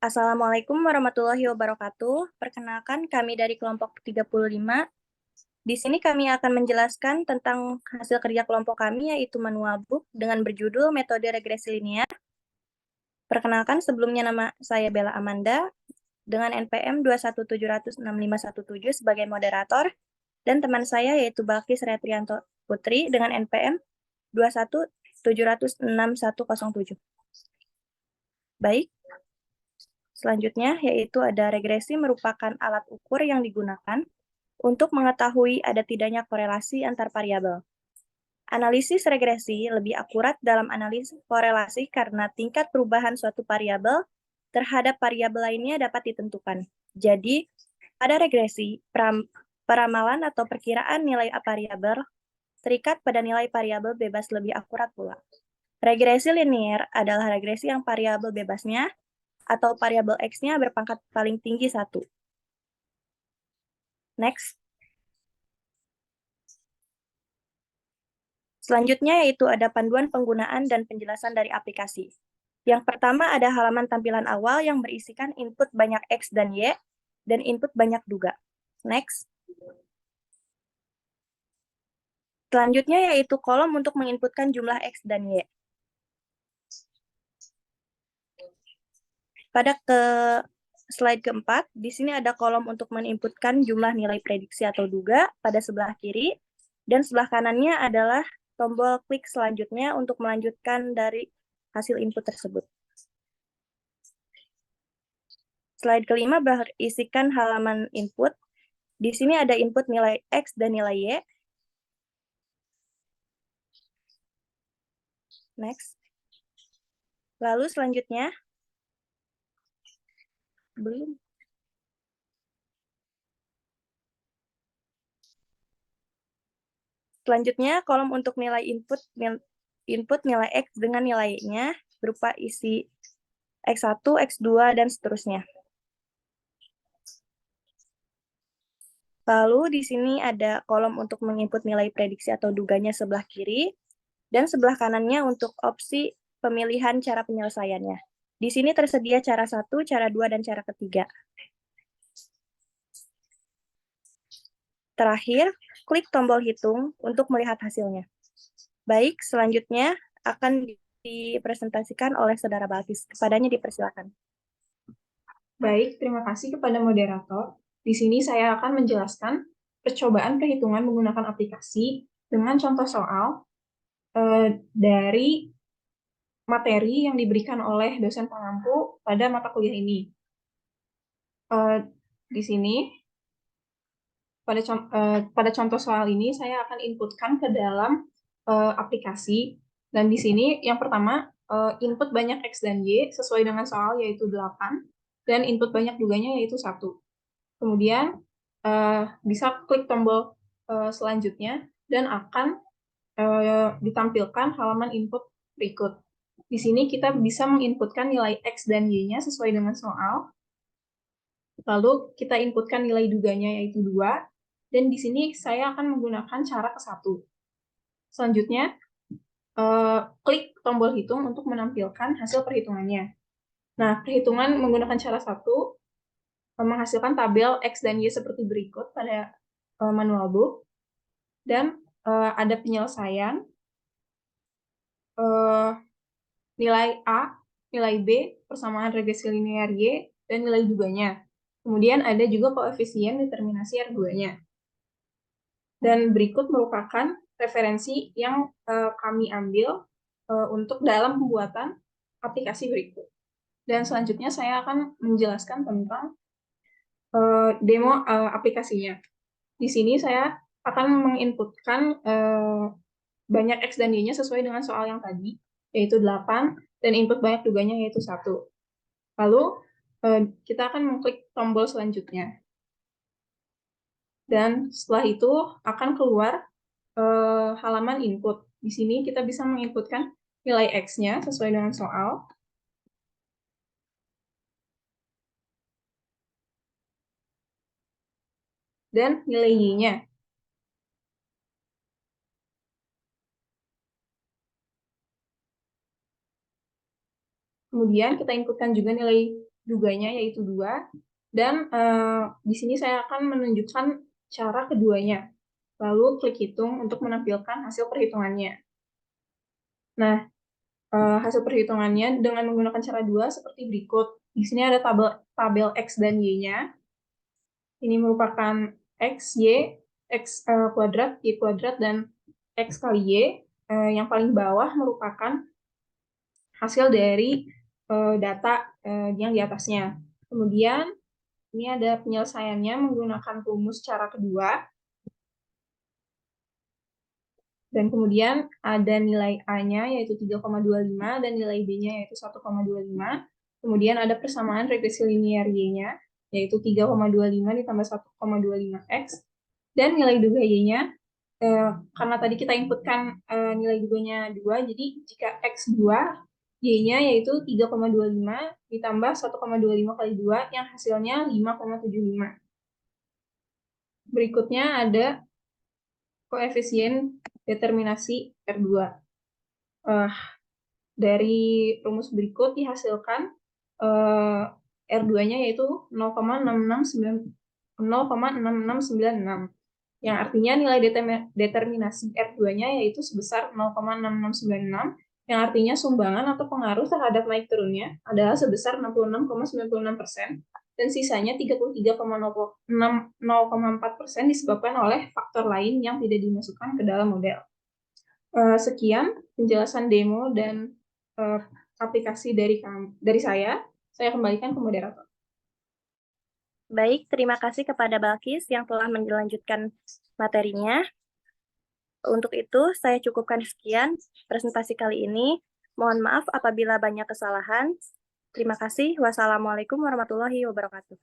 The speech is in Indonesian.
Assalamualaikum warahmatullahi wabarakatuh. Perkenalkan, kami dari kelompok 35. Di sini kami akan menjelaskan tentang hasil kerja kelompok kami, yaitu manual book dengan berjudul Metode Regresi Linear. Perkenalkan, sebelumnya nama saya Bella Amanda dengan NPM 217006517 sebagai moderator, dan teman saya yaitu Balkis Retrianto Putri dengan NPM 217006107. Baik, selanjutnya yaitu ada regresi merupakan alat ukur yang digunakan untuk mengetahui ada tidaknya korelasi antar variabel. Analisis regresi lebih akurat dalam analisis korelasi karena tingkat perubahan suatu variabel terhadap variabel lainnya dapat ditentukan. Jadi, pada regresi, peramalan atau perkiraan nilai variabel terikat pada nilai variabel bebas lebih akurat pula. Regresi linear adalah regresi yang variabel bebasnya atau variabel X-nya berpangkat paling tinggi 1. Next. Selanjutnya yaitu ada panduan penggunaan dan penjelasan dari aplikasi. Yang pertama ada halaman tampilan awal yang berisikan input banyak X dan Y, dan input banyak duga. Next. Selanjutnya yaitu kolom untuk menginputkan jumlah X dan Y. Pada slide keempat, di sini ada kolom untuk menginputkan jumlah nilai prediksi atau duga pada sebelah kiri, dan sebelah kanannya adalah tombol klik selanjutnya untuk melanjutkan dari hasil input tersebut. Slide kelima berisikan halaman input. Di sini ada input nilai X dan nilai Y. Next. Lalu selanjutnya, belum. Selanjutnya, kolom untuk nilai input nilai X dengan nilainya berupa isi X1, X2, dan seterusnya. Lalu di sini ada kolom untuk menginput nilai prediksi atau duganya sebelah kiri, dan sebelah kanannya untuk opsi pemilihan cara penyelesaiannya. Di sini tersedia cara 1, cara 2, dan cara ketiga. Terakhir, klik tombol hitung untuk melihat hasilnya. Baik, selanjutnya akan dipresentasikan oleh Saudara Balkis. Kepadanya dipersilakan. Baik, terima kasih kepada moderator. Di sini saya akan menjelaskan percobaan perhitungan menggunakan aplikasi dengan contoh soal dari materi yang diberikan oleh dosen pengampu pada mata kuliah ini. Di sini, pada contoh soal ini, saya akan inputkan ke dalam aplikasi. Dan di sini, yang pertama, input banyak X dan Y sesuai dengan soal, yaitu 8. Dan input banyak duganya, yaitu 1. Kemudian, bisa klik tombol selanjutnya, dan akan ditampilkan halaman input berikut. Di sini kita bisa menginputkan nilai X dan Y-nya sesuai dengan soal. Lalu kita inputkan nilai duganya yaitu 2. Dan di sini saya akan menggunakan cara ke-1. Selanjutnya, klik tombol hitung untuk menampilkan hasil perhitungannya. Nah, perhitungan menggunakan cara 1 menghasilkan tabel X dan Y seperti berikut pada manual book. Dan ada penyelesaian, nilai A, nilai B, persamaan regresi linear Y, dan nilai duganya. Kemudian ada juga koefisien determinasi R2-nya. Dan berikut merupakan referensi yang kami ambil untuk dalam pembuatan aplikasi berikut. Dan selanjutnya saya akan menjelaskan tentang demo aplikasinya. Di sini saya akan menginputkan banyak X dan Y-nya sesuai dengan soal yang tadi, yaitu 8, dan input banyak duganya yaitu 1. Lalu kita akan mengklik tombol selanjutnya. Dan setelah itu akan keluar halaman input. Di sini kita bisa menginputkan nilai X-nya sesuai dengan soal. Dan nilai Y-nya. Kemudian kita inputkan juga nilai duganya yaitu 2. Dan di sini saya akan menunjukkan cara keduanya. Lalu klik hitung untuk menampilkan hasil perhitungannya. Nah, hasil perhitungannya dengan menggunakan cara 2 seperti berikut. Di sini ada tabel X dan Y-nya. Ini merupakan X, Y, X kuadrat, Y kuadrat, dan X kali Y. Yang paling bawah merupakan hasil dari data yang di atasnya. Kemudian, ini ada penyelesaiannya menggunakan rumus cara kedua. Dan kemudian ada nilai A-nya yaitu 3,25 dan nilai B-nya yaitu 1,25. Kemudian ada persamaan regresi linear Y-nya yaitu 3,25 ditambah 1,25X. Dan nilai duga Y-nya, karena tadi kita inputkan nilai duganya 2, jadi jika X 2, Y-nya yaitu 3,25 ditambah 1,25 kali 2 yang hasilnya 5,75. Berikutnya ada koefisien determinasi R2. Dari rumus berikut dihasilkan R2-nya yaitu 0,6696, yang artinya nilai determinasi R2-nya yaitu sebesar 0,6696, yang artinya sumbangan atau pengaruh terhadap naik turunnya adalah sebesar 66,96%, dan sisanya 33,04% disebabkan oleh faktor lain yang tidak dimasukkan ke dalam model. Sekian penjelasan demo dan aplikasi dari saya. Saya kembalikan ke moderator. Baik, terima kasih kepada Balkis yang telah melanjutkan materinya. Untuk itu, saya cukupkan sekian presentasi kali ini. Mohon maaf apabila banyak kesalahan. Terima kasih. Wassalamualaikum warahmatullahi wabarakatuh.